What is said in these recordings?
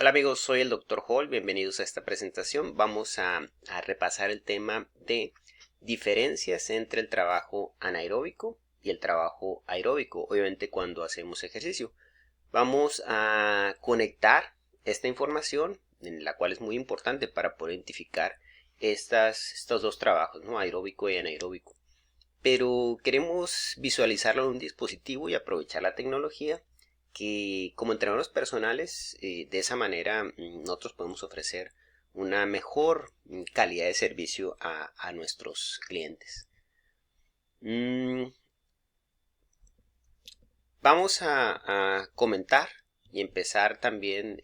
Hola amigos, soy el Dr. Hall, bienvenidos a esta presentación. Vamos a repasar el tema de diferencias entre el trabajo anaeróbico y el trabajo aeróbico, obviamente cuando hacemos ejercicio. Vamos a conectar esta información, en la cual es muy importante para poder identificar estos dos trabajos, ¿no? Aeróbico y anaeróbico. Pero queremos visualizarlo en un dispositivo y aprovechar la tecnología que como entrenadores personales, de esa manera nosotros podemos ofrecer una mejor calidad de servicio a nuestros clientes. Vamos a comentar y empezar también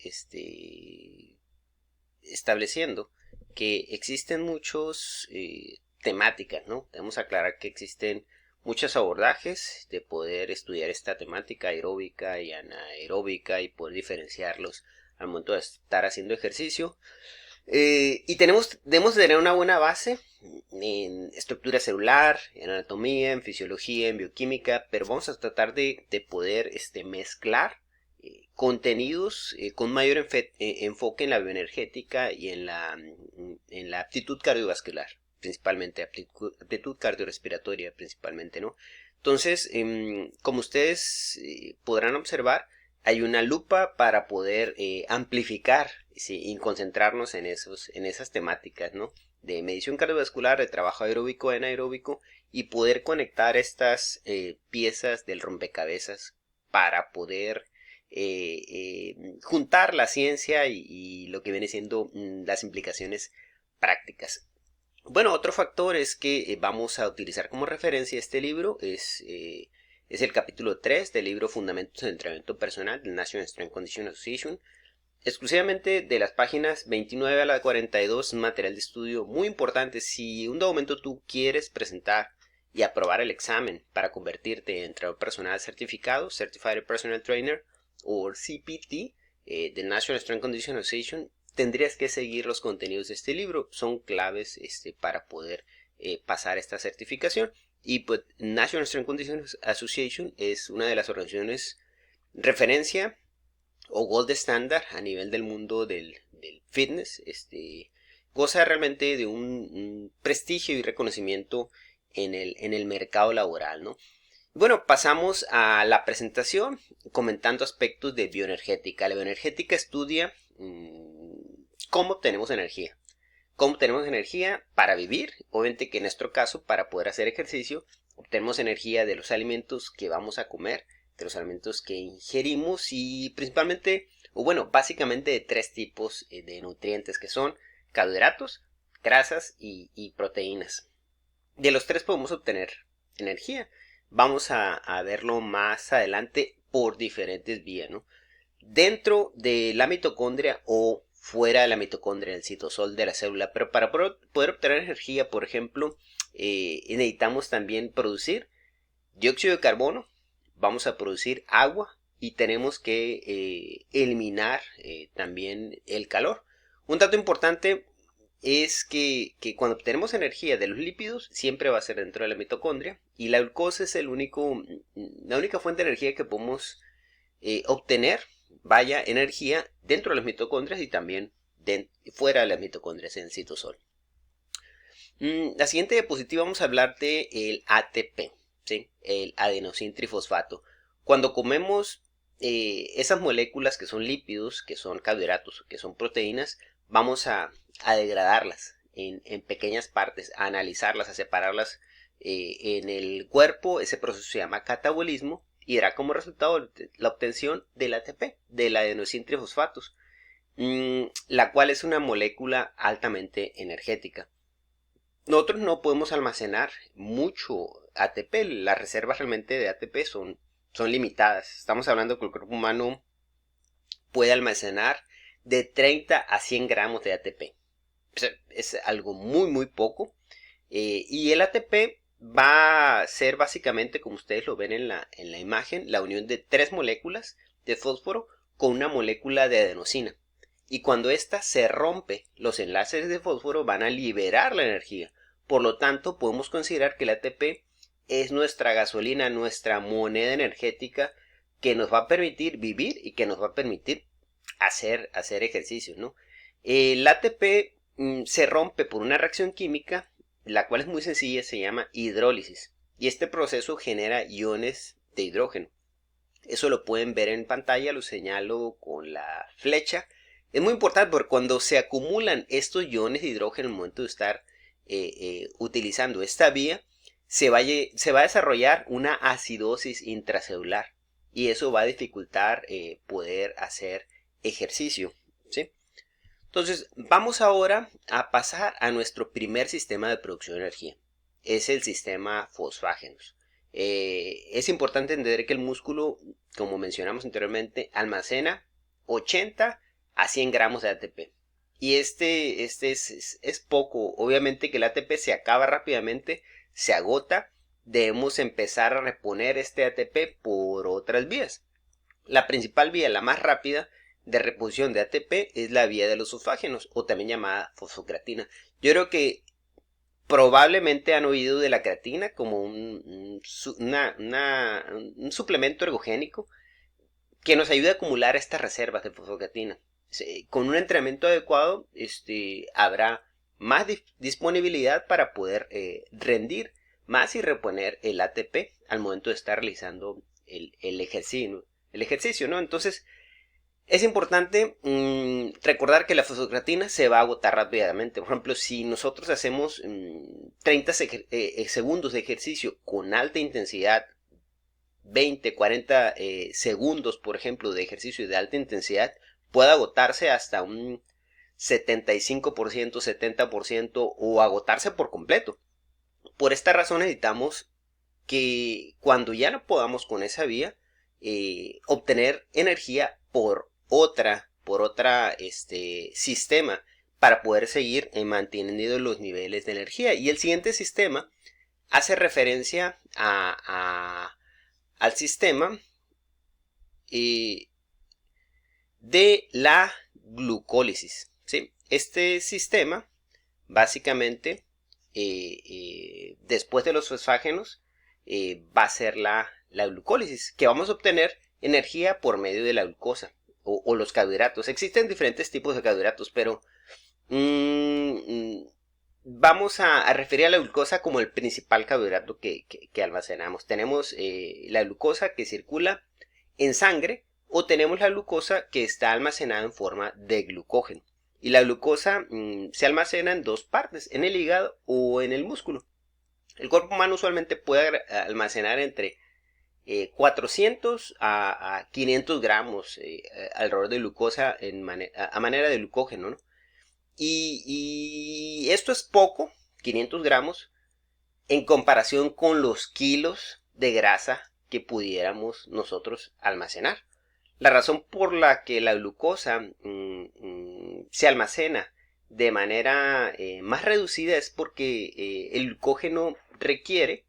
estableciendo que existen muchos temáticas, ¿no? Debemos aclarar que existen muchos abordajes de poder estudiar esta temática aeróbica y anaeróbica y poder diferenciarlos al momento de estar haciendo ejercicio. Y debemos tener una buena base en estructura celular, en anatomía, en fisiología, en bioquímica, pero vamos a tratar de poder mezclar contenidos con mayor enfoque en la bioenergética y en la aptitud cardiovascular, principalmente, aptitud cardiorrespiratoria principalmente, ¿no? Entonces, como ustedes podrán observar, hay una lupa para poder amplificar, ¿sí? Y concentrarnos en esas temáticas, ¿no? De medición cardiovascular, de trabajo aeróbico, anaeróbico, y poder conectar estas piezas del rompecabezas para poder juntar la ciencia y lo que viene siendo las implicaciones prácticas. Bueno, otro factor es que vamos a utilizar como referencia este libro, es el capítulo 3 del libro Fundamentos del Entrenamiento Personal del National Strength Conditioning Association, exclusivamente de las páginas 29 a la 42, un material de estudio muy importante. Si un momento tú quieres presentar y aprobar el examen para convertirte en entrenador personal certificado, Certified Personal Trainer, o CPT, del National Strength Conditioning Association, tendrías que seguir los contenidos de este libro. Son claves para poder pasar esta certificación. Y pues National Strength Conditioning Association es una de las organizaciones referencia o gold standard a nivel del mundo del fitness. Goza realmente de un prestigio y reconocimiento en el mercado laboral, ¿no? Bueno, pasamos a la presentación comentando aspectos de bioenergética. La bioenergética estudia cómo obtenemos energía. ¿Cómo tenemos energía para vivir? Obviamente que en nuestro caso, para poder hacer ejercicio, obtenemos energía de los alimentos que vamos a comer, de los alimentos que ingerimos y principalmente, o bueno, básicamente de tres tipos de nutrientes que son carbohidratos, grasas y proteínas. De los tres podemos obtener energía. Vamos a verlo más adelante por diferentes vías, ¿no? Dentro de la mitocondria o fuera de la mitocondria, el citosol de la célula. Pero para poder obtener energía, por ejemplo, necesitamos también producir dióxido de carbono, vamos a producir agua y tenemos que eliminar también el calor. Un dato importante es que cuando obtenemos energía de los lípidos siempre va a ser dentro de la mitocondria y la glucosa es la única fuente de energía que podemos obtener, vaya, energía dentro de las mitocondrias y también fuera de las mitocondrias en el citosol. La siguiente diapositiva vamos a hablar de el ATP, ¿sí? El adenosín-trifosfato. Cuando comemos esas moléculas que son lípidos, que son carbohidratos, que son proteínas, vamos a degradarlas en pequeñas partes, a analizarlas, a separarlas en el cuerpo. Ese proceso se llama catabolismo y dará como resultado la obtención del ATP, del adenosín-trifosfatos, la cual es una molécula altamente energética. Nosotros no podemos almacenar mucho ATP, las reservas realmente de ATP son limitadas. Estamos hablando que el cuerpo humano puede almacenar de 30 a 100 gramos de ATP. Es algo muy poco. Y el ATP va a ser básicamente, como ustedes lo ven en la imagen, la unión de tres moléculas de fósforo con una molécula de adenosina. Y cuando ésta se rompe, los enlaces de fósforo van a liberar la energía. Por lo tanto, podemos considerar que el ATP es nuestra gasolina, nuestra moneda energética que nos va a permitir vivir y que nos va a permitir hacer ejercicio, ¿no? El ATP se rompe por una reacción química, la cual es muy sencilla, se llama hidrólisis. Y este proceso genera iones de hidrógeno. Eso lo pueden ver en pantalla, lo señalo con la flecha. Es muy importante porque cuando se acumulan estos iones de hidrógeno en el momento de estar utilizando esta vía, se va a desarrollar una acidosis intracelular y eso va a dificultar poder hacer ejercicio, ¿sí? Entonces, vamos ahora a pasar a nuestro primer sistema de producción de energía. Es el sistema fosfágenos. Es importante entender que el músculo, como mencionamos anteriormente, almacena 80 a 100 gramos de ATP. Y este es poco. Obviamente que el ATP se acaba rápidamente, se agota. Debemos empezar a reponer este ATP por otras vías. La principal vía, la más rápida de reposición de ATP, es la vía de los fosfágenos, o también llamada fosfocreatina. Yo creo que probablemente han oído de la creatina como un suplemento ergogénico que nos ayuda a acumular estas reservas de fosfocreatina. Con un entrenamiento adecuado habrá más disponibilidad para poder rendir más y reponer el ATP al momento de estar realizando el ejercicio, ¿no? Entonces, es importante recordar que la fosfocreatina se va a agotar rápidamente. Por ejemplo, si nosotros hacemos 30 segundos de ejercicio con alta intensidad, 20, 40 segundos, por ejemplo, de ejercicio de alta intensidad, puede agotarse hasta un 75%, 70% o agotarse por completo. Por esta razón necesitamos que cuando ya no podamos con esa vía, obtener energía por otra sistema para poder seguir manteniendo los niveles de energía. Y el siguiente sistema hace referencia al sistema de la glucólisis, ¿sí? Este sistema básicamente después de los fosfágenos va a ser la glucólisis, que vamos a obtener energía por medio de la glucosa o los carbohidratos. Existen diferentes tipos de carbohidratos, pero vamos a referir a la glucosa como el principal carbohidrato que almacenamos. Tenemos la glucosa que circula en sangre o tenemos la glucosa que está almacenada en forma de glucógeno. Y la glucosa se almacena en dos partes, en el hígado o en el músculo. El cuerpo humano usualmente puede almacenar entre 400 a 500 gramos alrededor de glucosa a manera de glucógeno, ¿no? Y esto es poco, 500 gramos, en comparación con los kilos de grasa que pudiéramos nosotros almacenar. La razón por la que la glucosa se almacena de manera más reducida es porque el glucógeno requiere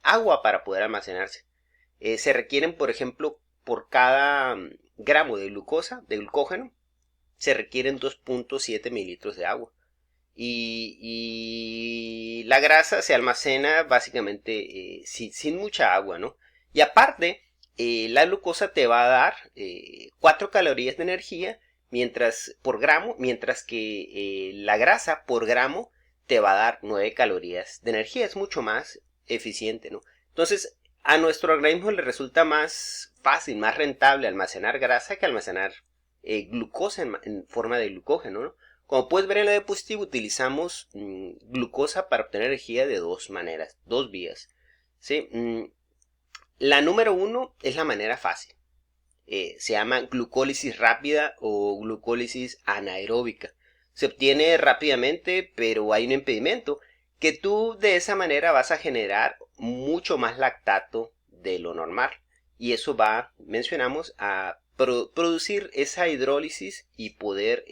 agua para poder almacenarse. Se requieren, por ejemplo, por cada gramo de glucógeno, se requieren 2.7 mililitros de agua. Y la grasa se almacena básicamente sin mucha agua, ¿no? Y aparte, la glucosa te va a dar 4 calorías de energía por gramo, mientras que la grasa por gramo te va a dar 9 calorías de energía. Es mucho más eficiente, ¿no? Entonces, a nuestro organismo le resulta más fácil, más rentable almacenar grasa que almacenar glucosa en forma de glucógeno, ¿no? Como puedes ver en la diapositiva, utilizamos glucosa para obtener energía de dos maneras, dos vías, ¿sí? La número uno es la manera fácil. Se llama glucólisis rápida o glucólisis anaeróbica. Se obtiene rápidamente, pero hay un impedimento, que tú de esa manera vas a generar mucho más lactato de lo normal. Y eso va, mencionamos, a producir esa hidrólisis y poder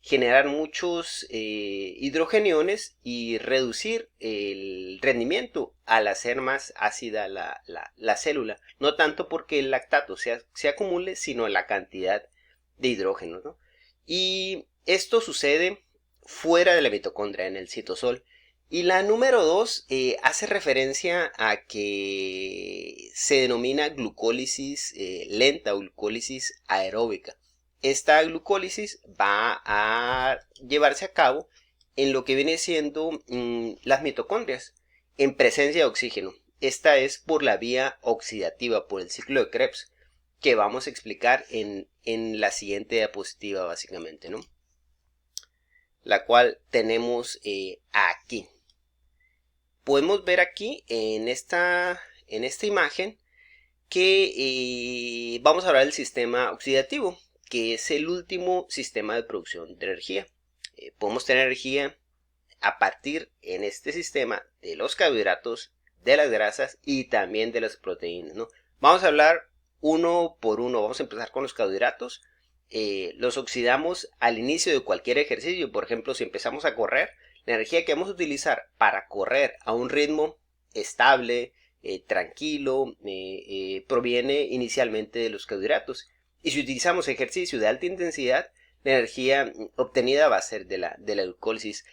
generar muchos hidrogeniones y reducir el rendimiento al hacer más ácida la célula. No tanto porque el lactato se acumule, sino la cantidad de hidrógeno, ¿no? Y esto sucede fuera de la mitocondria, en el citosol. Y la número 2 hace referencia a que se denomina glucólisis lenta o glucólisis aeróbica. Esta glucólisis va a llevarse a cabo en lo que viene siendo las mitocondrias, en presencia de oxígeno. Esta es por la vía oxidativa, por el ciclo de Krebs, que vamos a explicar en la siguiente diapositiva básicamente, ¿no? La cual tenemos aquí. Podemos ver aquí en esta imagen que vamos a hablar del sistema oxidativo, que es el último sistema de producción de energía. Podemos tener energía a partir en este sistema de los carbohidratos, de las grasas y también de las proteínas, ¿no? Vamos a hablar uno por uno. Vamos a empezar con los carbohidratos. Los oxidamos al inicio de cualquier ejercicio. Por ejemplo, si empezamos a correr, la energía que vamos a utilizar para correr a un ritmo estable, tranquilo, proviene inicialmente de los carbohidratos. Y si utilizamos ejercicio de alta intensidad, la energía obtenida va a ser de la glucólisis.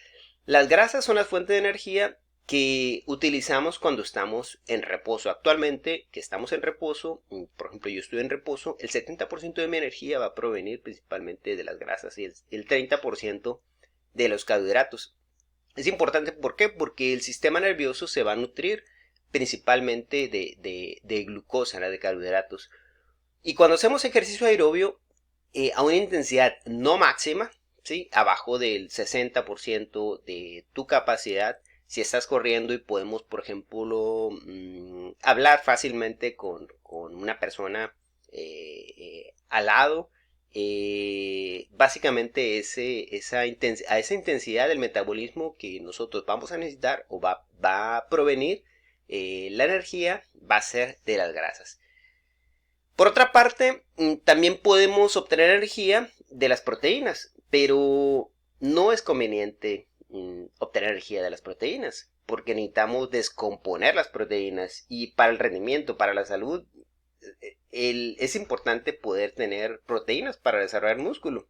Las grasas son las fuentes de energía que utilizamos cuando estamos en reposo. Actualmente, que estamos en reposo, por ejemplo, yo estoy en reposo, el 70% de mi energía va a provenir principalmente de las grasas y el 30% de los carbohidratos. Es importante, ¿por qué? Porque el sistema nervioso se va a nutrir principalmente de glucosa, de carbohidratos. Y cuando hacemos ejercicio aerobio a una intensidad no máxima, ¿sí? Abajo del 60% de tu capacidad, si estás corriendo y podemos, por ejemplo, hablar fácilmente con una persona al lado, básicamente a esa intensidad del metabolismo que nosotros vamos a necesitar o va a provenir, la energía va a ser de las grasas. Por otra parte, también podemos obtener energía de las proteínas, pero no es conveniente obtener energía de las proteínas, porque necesitamos descomponer las proteínas y para el rendimiento, para la salud, es importante poder tener proteínas para desarrollar músculo.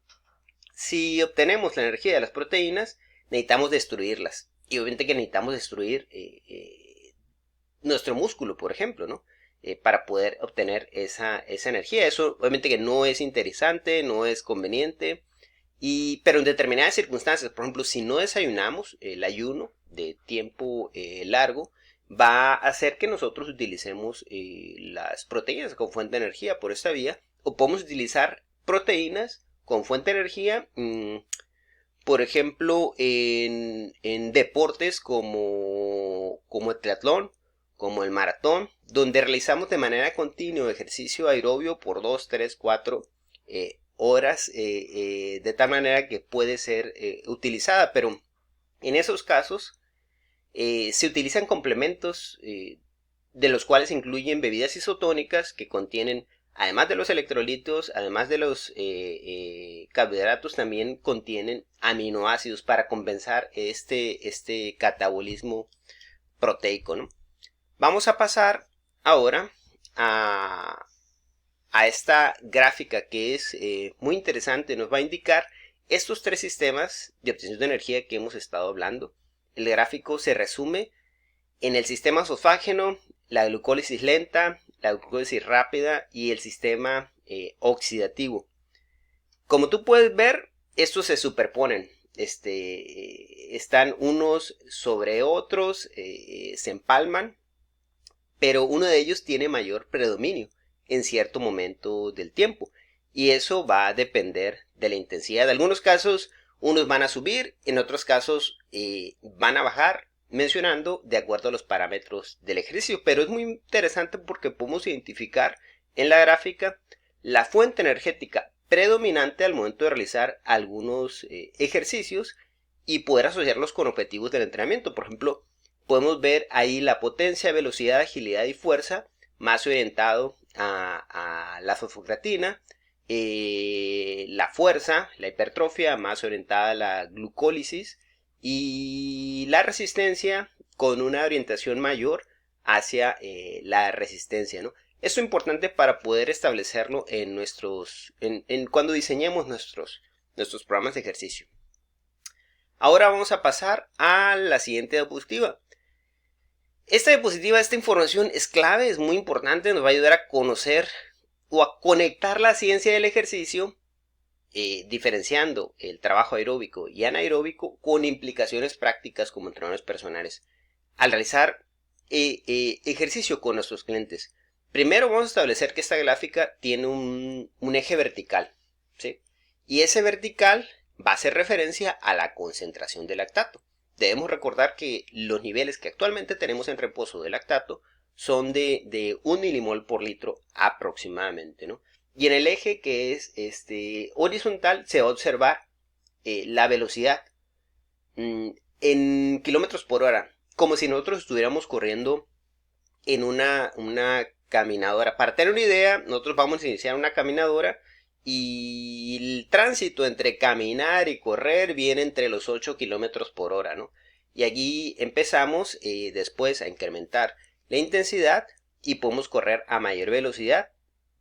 Si obtenemos la energía de las proteínas, necesitamos destruirlas. Y obviamente que necesitamos destruir nuestro músculo, por ejemplo, ¿no? Para poder obtener esa energía. Eso obviamente que no es interesante, no es conveniente, pero en determinadas circunstancias, por ejemplo, si no desayunamos, el ayuno de tiempo largo va a hacer que nosotros utilicemos las proteínas como fuente de energía por esta vía, o podemos utilizar proteínas con fuente de energía, por ejemplo, en deportes como el triatlón, como el maratón, donde realizamos de manera continua ejercicio aerobio por 2, 3, 4 horas, de tal manera que puede ser utilizada, pero en esos casos se utilizan complementos de los cuales incluyen bebidas isotónicas que contienen, además de los electrolitos, además de los carbohidratos, también contienen aminoácidos para compensar este catabolismo proteico, ¿no? Vamos a pasar ahora a esta gráfica que es muy interesante. Nos va a indicar estos tres sistemas de obtención de energía que hemos estado hablando. El gráfico se resume en el sistema fosfágeno, la glucólisis lenta, la glucólisis rápida y el sistema oxidativo. Como tú puedes ver, estos se superponen. Están unos sobre otros, se empalman, pero uno de ellos tiene mayor predominio en cierto momento del tiempo. Y eso va a depender de la intensidad. En algunos casos, unos van a subir, en otros casos van a bajar, mencionando de acuerdo a los parámetros del ejercicio. Pero es muy interesante porque podemos identificar en la gráfica la fuente energética predominante al momento de realizar algunos ejercicios y poder asociarlos con objetivos del entrenamiento. Por ejemplo, podemos ver ahí la potencia, velocidad, agilidad y fuerza más orientado a la fosfocreatina, la fuerza, la hipertrofia más orientada a la glucólisis y la resistencia con una orientación mayor hacia la resistencia, ¿no? Esto es importante para poder establecerlo en cuando diseñemos nuestros programas de ejercicio. Ahora vamos a pasar a la siguiente diapositiva. Esta diapositiva, esta información es clave, es muy importante, nos va a ayudar a conocer o a conectar la ciencia del ejercicio, diferenciando el trabajo aeróbico y anaeróbico con implicaciones prácticas como entrenadores personales al realizar ejercicio con nuestros clientes. Primero vamos a establecer que esta gráfica tiene un eje vertical, ¿sí? Y ese vertical va a hacer referencia a la concentración de lactato. Debemos recordar que los niveles que actualmente tenemos en reposo de lactato son de 1 milimol por litro aproximadamente, ¿no? Y en el eje que es horizontal se va a observar la velocidad en kilómetros por hora, como si nosotros estuviéramos corriendo en una caminadora. Para tener una idea, nosotros vamos a iniciar una caminadora y el tránsito entre caminar y correr viene entre los 8 kilómetros por hora, ¿no? Y allí empezamos después a incrementar la intensidad y podemos correr a mayor velocidad.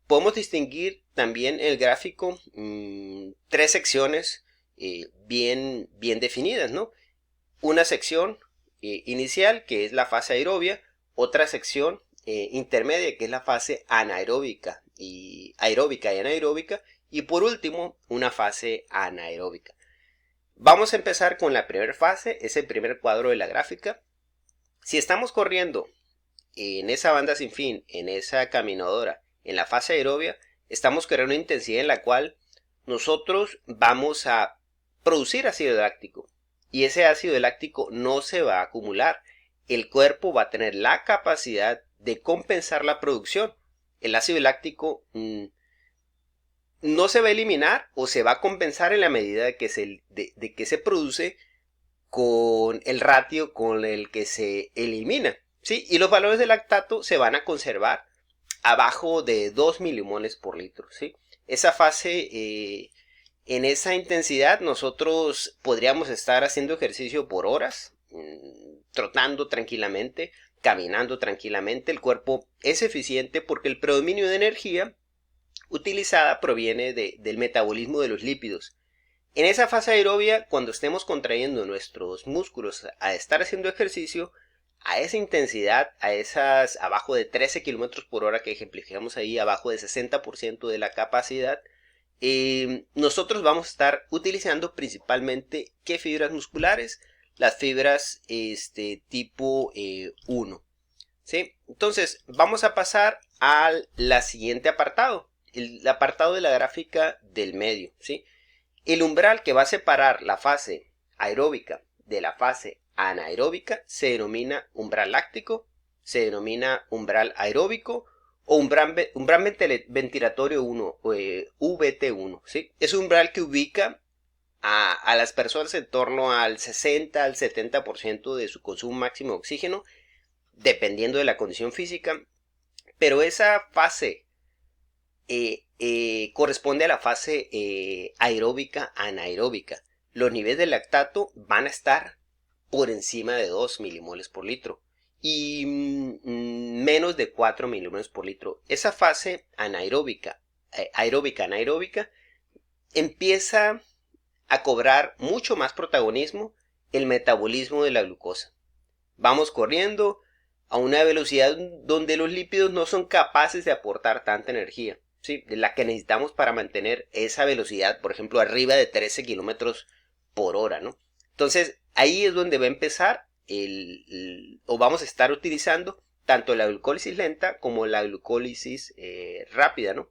Podemos distinguir también en el gráfico tres secciones bien definidas, ¿no? Una sección inicial, que es la fase aerobia, otra sección intermedia, que es la fase anaeróbica y anaeróbica, y por último una fase anaeróbica. Vamos a empezar con la primera fase, es el primer cuadro de la gráfica. Si estamos corriendo en esa banda sin fin, en esa caminadora, en la fase aerobia, estamos creando una intensidad en la cual nosotros vamos a producir ácido láctico. Y ese ácido láctico no se va a acumular. El cuerpo va a tener la capacidad de compensar la producción. El ácido láctico no se va a eliminar o se va a compensar en la medida de que se produce con el ratio con el que se elimina, ¿sí? Y los valores de lactato se van a conservar abajo de 2 milimoles por litro, ¿sí? Esa fase, en esa intensidad, nosotros podríamos estar haciendo ejercicio por horas, trotando tranquilamente, caminando tranquilamente. El cuerpo es eficiente porque el predominio de energía utilizada proviene del metabolismo de los lípidos. En esa fase aerobia, cuando estemos contrayendo nuestros músculos a estar haciendo ejercicio, a esa intensidad, a esas abajo de 13 kilómetros por hora que ejemplificamos ahí, abajo de 60% de la capacidad, nosotros vamos a estar utilizando principalmente ¿qué fibras musculares? Las fibras tipo 1. ¿Sí? Entonces vamos a pasar al siguiente apartado, el apartado de la gráfica del medio, ¿sí? El umbral que va a separar la fase aeróbica de la fase anaeróbica se denomina umbral láctico, se denomina umbral aeróbico o umbral ventilatorio 1, VT1, ¿sí? Es un umbral que ubica a las personas en torno al 60 al 70% de su consumo máximo de oxígeno, dependiendo de la condición física, pero esa fase corresponde a la fase aeróbica anaeróbica. Los niveles de lactato van a estar por encima de 2 milimoles por litro y menos de 4 milimoles por litro. Esa fase anaeróbica, anaeróbica, empieza a cobrar mucho más protagonismo el metabolismo de la glucosa. Vamos corriendo a una velocidad donde los lípidos no son capaces de aportar tanta energía, ¿sí? La que necesitamos para mantener esa velocidad, por ejemplo, arriba de 13 kilómetros por hora, ¿no? Entonces, ahí es donde va a empezar o vamos a estar utilizando tanto la glucólisis lenta como la glucólisis rápida, ¿no?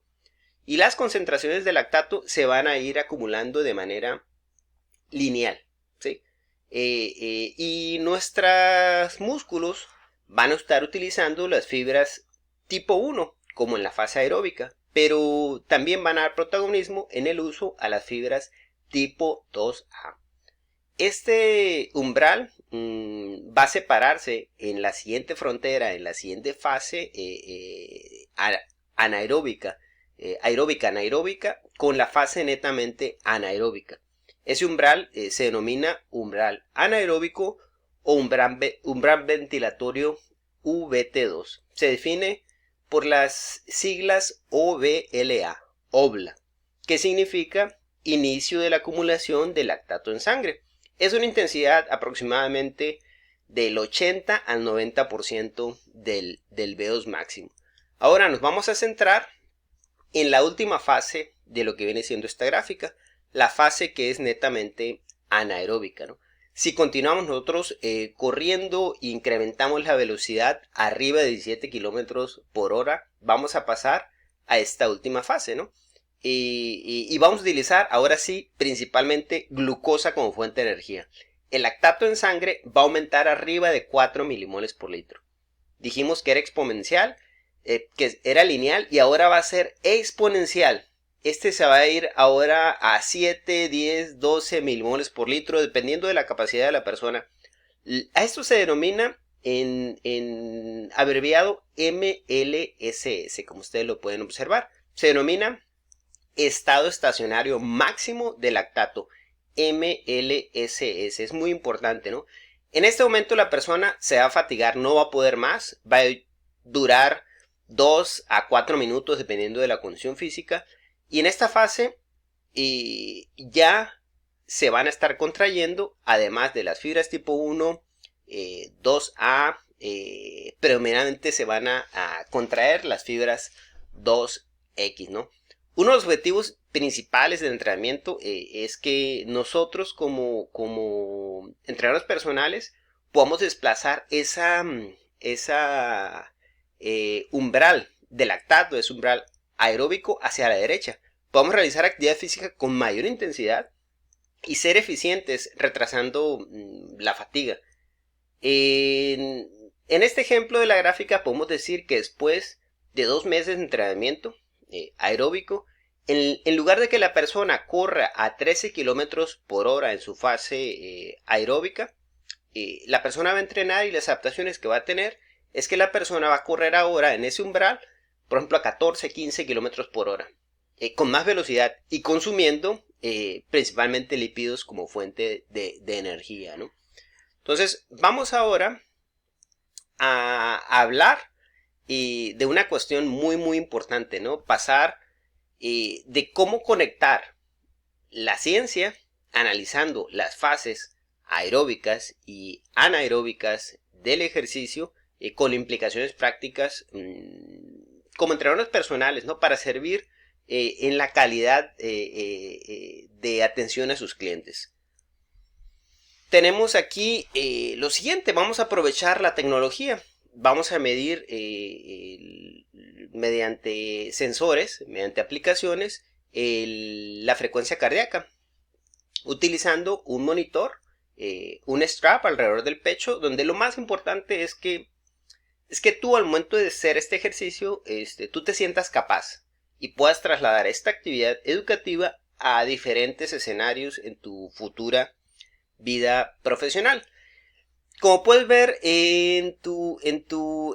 Y las concentraciones de lactato se van a ir acumulando de manera lineal, ¿sí? Y nuestros músculos van a estar utilizando las fibras tipo 1, como en la fase aeróbica, pero también van a dar protagonismo en el uso a las fibras tipo 2A. Este umbral va a separarse en la siguiente frontera, en la siguiente fase anaeróbica, anaeróbica, con la fase netamente anaeróbica. Ese umbral se denomina umbral anaeróbico o umbral ventilatorio VT2. Se define por las siglas OBLA, OBLA, que significa inicio de la acumulación de lactato en sangre. es una intensidad aproximadamente del 80 al 90% del VO2 máximo. Ahora nos vamos a centrar en la última fase de lo que viene siendo esta gráfica, la fase que es netamente anaeróbica, ¿no? Si continuamos nosotros corriendo e incrementamos la velocidad arriba de 17 kilómetros por hora, vamos a pasar a esta última fase, ¿no? Y vamos a utilizar ahora sí principalmente glucosa como fuente de energía. El lactato en sangre va a aumentar arriba de 4 milimoles por litro. Dijimos que era exponencial, que era lineal, y ahora va a ser exponencial. Este se va a ir ahora a 7, 10, 12 milimoles por litro, dependiendo de la capacidad de la persona. A esto se denomina en abreviado MLSS, como ustedes lo pueden observar. Se denomina estado estacionario máximo de lactato, MLSS. Es muy importante, ¿no? En este momento la persona se va a fatigar, no va a poder más, va a durar 2 a 4 minutos dependiendo de la condición física. Y en esta fase ya se van a estar contrayendo, además de las fibras tipo 1, 2A, predominantemente se van a contraer las fibras 2X, ¿no? Uno de los objetivos principales del entrenamiento es que nosotros como entrenadores personales podamos desplazar esa umbral de lactato, ese umbral aeróbico hacia la derecha. Podemos realizar actividad física con mayor intensidad y ser eficientes retrasando la fatiga. En este ejemplo de la gráfica podemos decir que después de 2 meses de entrenamiento aeróbico, en lugar de que la persona corra a 13 kilómetros por hora en su fase aeróbica, la persona va a entrenar, y las adaptaciones que va a tener es que la persona va a correr ahora en ese umbral, por ejemplo a 14, 15 kilómetros por hora, con más velocidad y consumiendo principalmente lípidos como fuente de energía, ¿no? Entonces vamos ahora a hablar de una cuestión muy importante, ¿no? Pasar de cómo conectar la ciencia analizando las fases aeróbicas y anaeróbicas del ejercicio con implicaciones prácticas como entrenadores personales, ¿no? Para servir en la calidad de atención a sus clientes. Tenemos aquí lo siguiente: vamos a aprovechar la tecnología. Vamos a medir mediante sensores, mediante aplicaciones, la frecuencia cardíaca, utilizando un monitor, un strap alrededor del pecho, donde lo más importante es que tú, al momento de hacer este ejercicio, tú te sientas capaz y puedas trasladar esta actividad educativa a diferentes escenarios en tu futura vida profesional. Como puedes ver en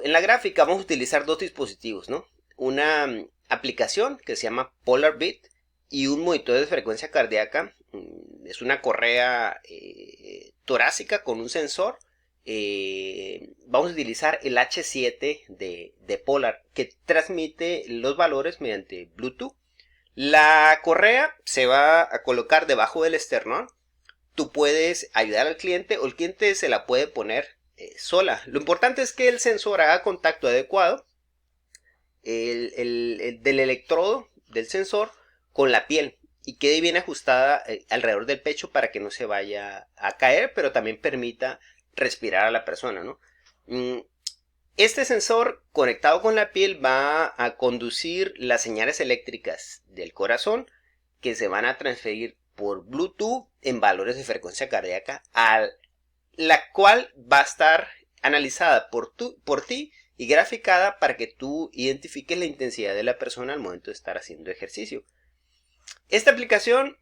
la gráfica, vamos a utilizar 2 dispositivos, ¿no? Una aplicación que se llama PolarBeat y un monitor de frecuencia cardíaca. Es una correa torácica con un sensor. Vamos a utilizar el H7 de Polar, que transmite los valores mediante Bluetooth. La correa se va a colocar debajo del esternón. Tú puedes ayudar al cliente o el cliente se la puede poner sola. Lo importante es que el sensor haga contacto adecuado del electrodo del sensor con la piel y quede bien ajustada alrededor del pecho para que no se vaya a caer, pero también permita respirar a la persona, ¿no? Este sensor conectado con la piel va a conducir las señales eléctricas del corazón, que se van a transferir por Bluetooth en valores de frecuencia cardíaca, la cual va a estar analizada por ti y graficada para que tú identifiques la intensidad de la persona al momento de estar haciendo ejercicio. Esta aplicación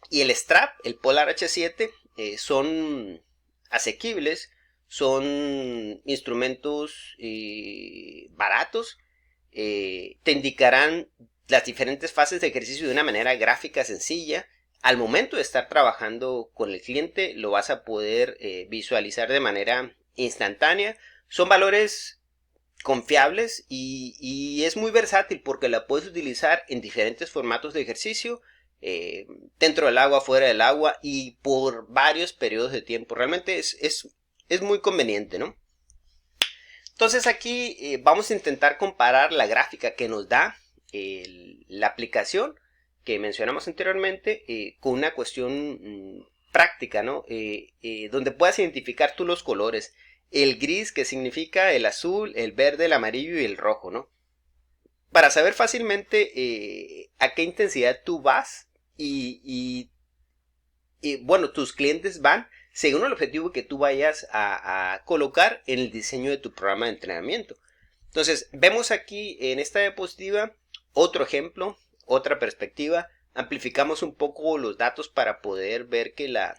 y el strap, el Polar H7, son asequibles, son instrumentos baratos, te indicarán las diferentes fases de ejercicio de una manera gráfica sencilla. Al momento de estar trabajando con el cliente lo vas a poder visualizar de manera instantánea. Son valores confiables y es muy versátil porque la puedes utilizar en diferentes formatos de ejercicio, dentro del agua, fuera del agua y por varios periodos de tiempo. Realmente es muy conveniente, ¿no? Entonces aquí vamos a intentar comparar la gráfica que nos da la aplicación que mencionamos anteriormente con una cuestión práctica, ¿no? Donde puedas identificar tú los colores. El gris, que significa el azul, el verde, el amarillo y el rojo, ¿no? Para saber fácilmente a qué intensidad tú vas y bueno, tus clientes van según el objetivo que tú vayas a colocar en el diseño de tu programa de entrenamiento. Entonces, vemos aquí en esta diapositiva otro ejemplo, otra perspectiva. Amplificamos un poco los datos para poder ver que la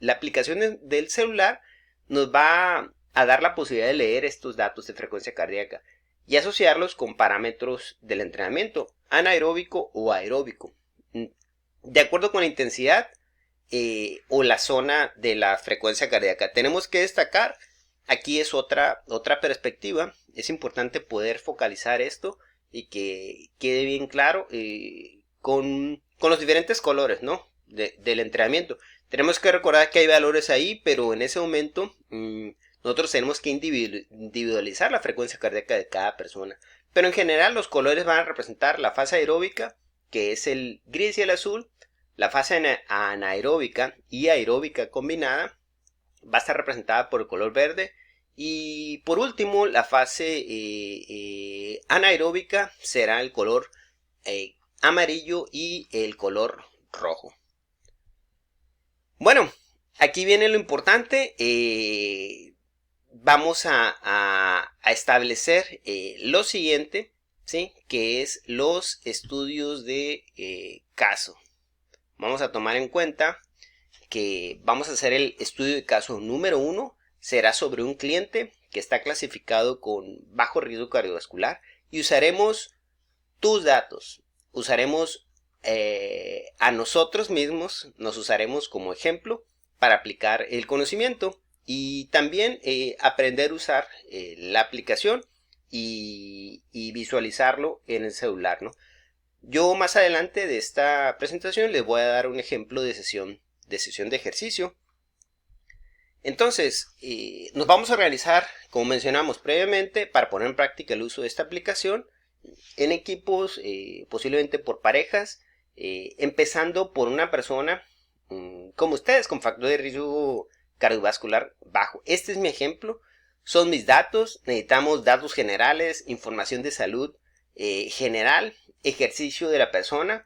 aplicación del celular nos va a dar la posibilidad de leer estos datos de frecuencia cardíaca y asociarlos con parámetros del entrenamiento, anaeróbico o aeróbico. De acuerdo con la intensidad o la zona de la frecuencia cardíaca. Tenemos que destacar, aquí es otra perspectiva, es importante poder focalizar esto y que quede bien claro con los diferentes colores, ¿no? Del entrenamiento. Tenemos que recordar que hay valores ahí, pero en ese momento nosotros tenemos que individualizar la frecuencia cardíaca de cada persona. Pero en general los colores van a representar la fase aeróbica, que es el gris y el azul. La fase anaeróbica y aeróbica combinada va a estar representada por el color verde. Y por último, la fase anaeróbica será el color amarillo y el color rojo. Bueno, aquí viene lo importante. Vamos a establecer lo siguiente, ¿sí? Que es los estudios de caso. Vamos a tomar en cuenta que vamos a hacer el estudio de caso número 1. Será sobre un cliente que está clasificado con bajo riesgo cardiovascular y usaremos tus datos. Usaremos a nosotros mismos, nos usaremos como ejemplo para aplicar el conocimiento y también aprender a usar la aplicación y visualizarlo en el celular, ¿no? Yo más adelante de esta presentación les voy a dar un ejemplo de sesión de ejercicio. Entonces, nos vamos a organizar, como mencionamos previamente, para poner en práctica el uso de esta aplicación en equipos, posiblemente por parejas, empezando por una persona como ustedes, con factor de riesgo cardiovascular bajo. Este es mi ejemplo, son mis datos, necesitamos datos generales, información de salud general, ejercicio de la persona,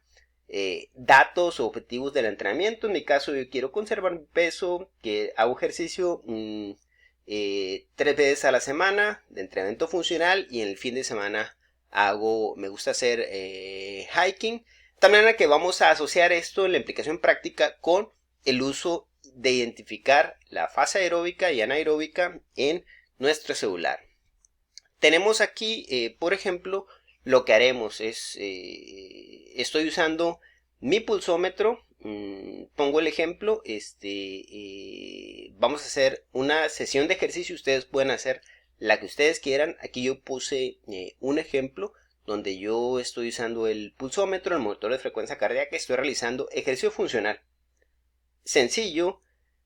datos o objetivos del entrenamiento. En mi caso yo quiero conservar mi peso, que hago ejercicio 3 veces a la semana de entrenamiento funcional y en el fin de semana me gusta hacer hiking. De manera que vamos a asociar esto en la implicación práctica con el uso de identificar la fase aeróbica y anaeróbica en nuestro celular. Tenemos aquí, por ejemplo, lo que haremos es, estoy usando mi pulsómetro, pongo el ejemplo, vamos a hacer una sesión de ejercicio, ustedes pueden hacer la que ustedes quieran. Aquí yo puse un ejemplo donde yo estoy usando el pulsómetro, el monitor de frecuencia cardíaca, estoy realizando ejercicio funcional. Sencillo,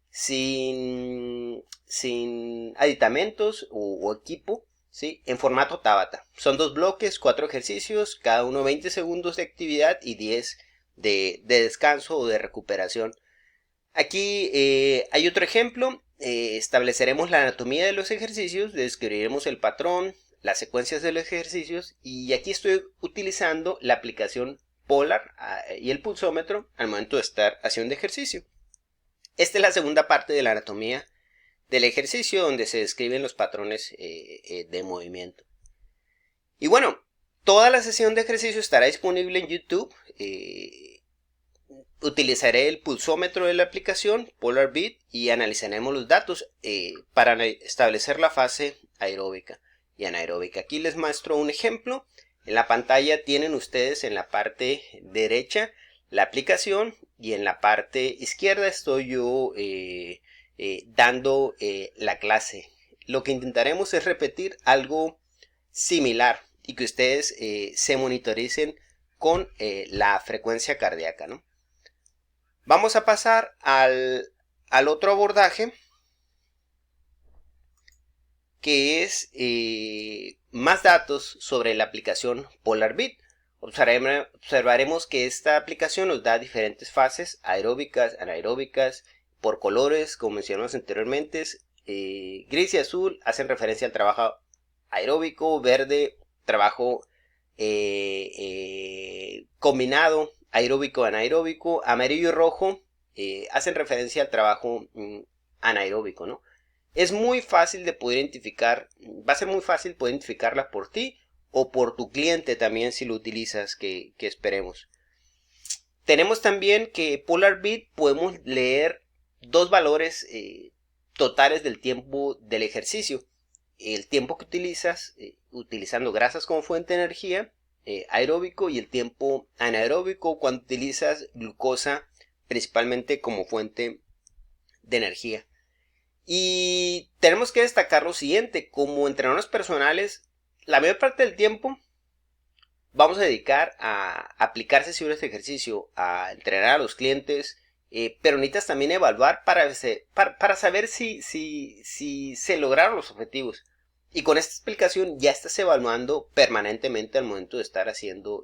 sin aditamentos o equipo, ¿sí? En formato Tabata. Son 2 bloques, 4 ejercicios, cada uno 20 segundos de actividad y 10 de descanso o de recuperación. Aquí hay otro ejemplo. Estableceremos la anatomía de los ejercicios, describiremos el patrón, las secuencias de los ejercicios y aquí estoy utilizando la aplicación Polar y el pulsómetro al momento de estar haciendo ejercicio. Esta es la segunda parte de la anatomía del ejercicio donde se describen los patrones de movimiento. Y bueno, toda la sesión de ejercicio estará disponible en YouTube. Utilizaré el pulsómetro de la aplicación Polar Beat y analizaremos los datos para establecer la fase aeróbica y anaeróbica. Aquí les muestro un ejemplo. En la pantalla tienen ustedes en la parte derecha la aplicación y en la parte izquierda estoy yo dando la clase. Lo que intentaremos es repetir algo similar y que ustedes se monitoricen con la frecuencia cardíaca, ¿no? Vamos a pasar al otro abordaje, que es más datos sobre la aplicación PolarBeat. Observaremos que esta aplicación nos da diferentes fases, aeróbicas, anaeróbicas, por colores, como mencionamos anteriormente. Gris y azul hacen referencia al trabajo aeróbico, verde, trabajo combinado, aeróbico, anaeróbico, amarillo y rojo hacen referencia al trabajo anaeróbico, ¿no? Es muy fácil de poder identificar, va a ser muy fácil poder identificarla por ti o por tu cliente también si lo utilizas, que esperemos. Tenemos también que PolarBeat podemos leer dos valores totales del tiempo del ejercicio. El tiempo que utilizas utilizando grasas como fuente de energía, aeróbico, y el tiempo anaeróbico cuando utilizas glucosa principalmente como fuente de energía. Y tenemos que destacar lo siguiente: como entrenadores personales, la mayor parte del tiempo vamos a dedicar a aplicar sesiones de ejercicio, a entrenar a los clientes, pero necesitas también evaluar para saber si se lograron los objetivos. Y con esta explicación ya estás evaluando permanentemente al momento de estar haciendo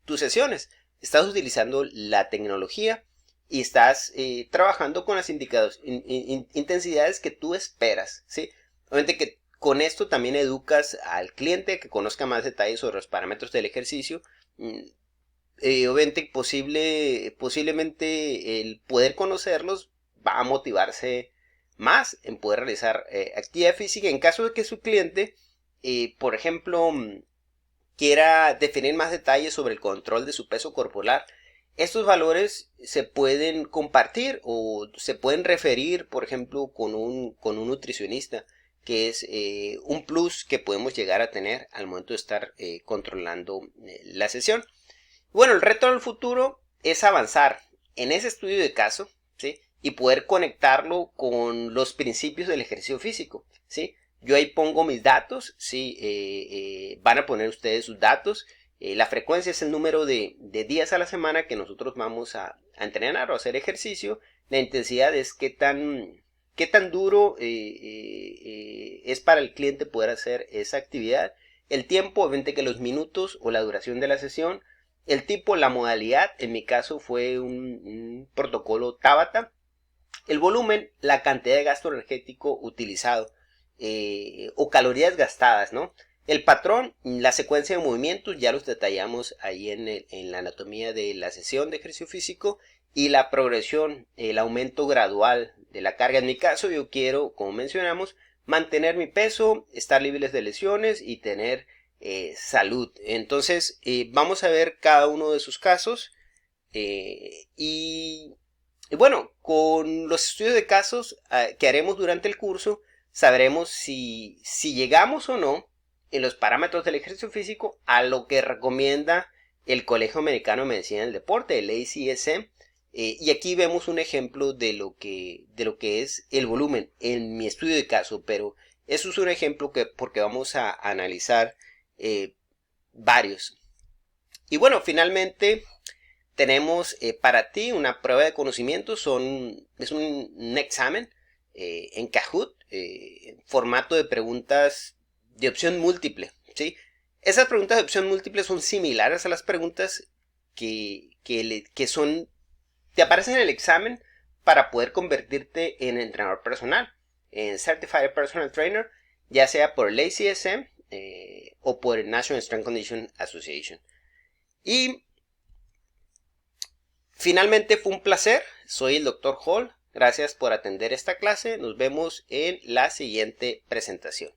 tus sesiones. Estás utilizando la tecnología y estás trabajando con las intensidades que tú esperas, ¿sí? Obviamente que con esto también educas al cliente que conozca más detalles sobre los parámetros del ejercicio. Obviamente posiblemente el poder conocerlos va a motivarse más en poder realizar actividad física en caso de que su cliente, por ejemplo, quiera definir más detalles sobre el control de su peso corporal. Estos valores se pueden compartir o se pueden referir, por ejemplo, con un nutricionista, que es un plus que podemos llegar a tener al momento de estar controlando la sesión. Bueno, el reto del futuro es avanzar en ese estudio de caso, ¿sí? Y poder conectarlo con los principios del ejercicio físico, ¿sí? Yo ahí pongo mis datos, ¿sí? Van a poner ustedes sus datos. La frecuencia es el número de días a la semana que nosotros vamos a entrenar o hacer ejercicio. La intensidad es qué tan duro es para el cliente poder hacer esa actividad. El tiempo, obviamente que los minutos o la duración de la sesión. El tipo, la modalidad, en mi caso fue un protocolo Tabata. El volumen, la cantidad de gasto energético utilizado o calorías gastadas, ¿no? El patrón, la secuencia de movimientos, ya los detallamos ahí en la anatomía de la sesión de ejercicio físico. Y la progresión, el aumento gradual de la carga. En mi caso yo quiero, como mencionamos, mantener mi peso, estar libres de lesiones y tener salud. Entonces vamos a ver cada uno de sus casos y bueno, con los estudios de casos que haremos durante el curso, sabremos si llegamos o no en los parámetros del ejercicio físico a lo que recomienda el Colegio Americano de Medicina del Deporte, el ACSM. Y aquí vemos un ejemplo de lo que es el volumen en mi estudio de caso, pero eso es un ejemplo porque vamos a analizar varios. Y bueno, finalmente tenemos para ti una prueba de conocimiento. Es un examen en Kahoot, formato de preguntas de opción múltiple, ¿sí? Esas preguntas de opción múltiple son similares a las preguntas que te aparecen en el examen para poder convertirte en entrenador personal, en Certified Personal Trainer, ya sea por el ACSM o por el National Strength Conditioning Association. Y finalmente fue un placer. Soy el Dr. Hall. Gracias por atender esta clase. Nos vemos en la siguiente presentación.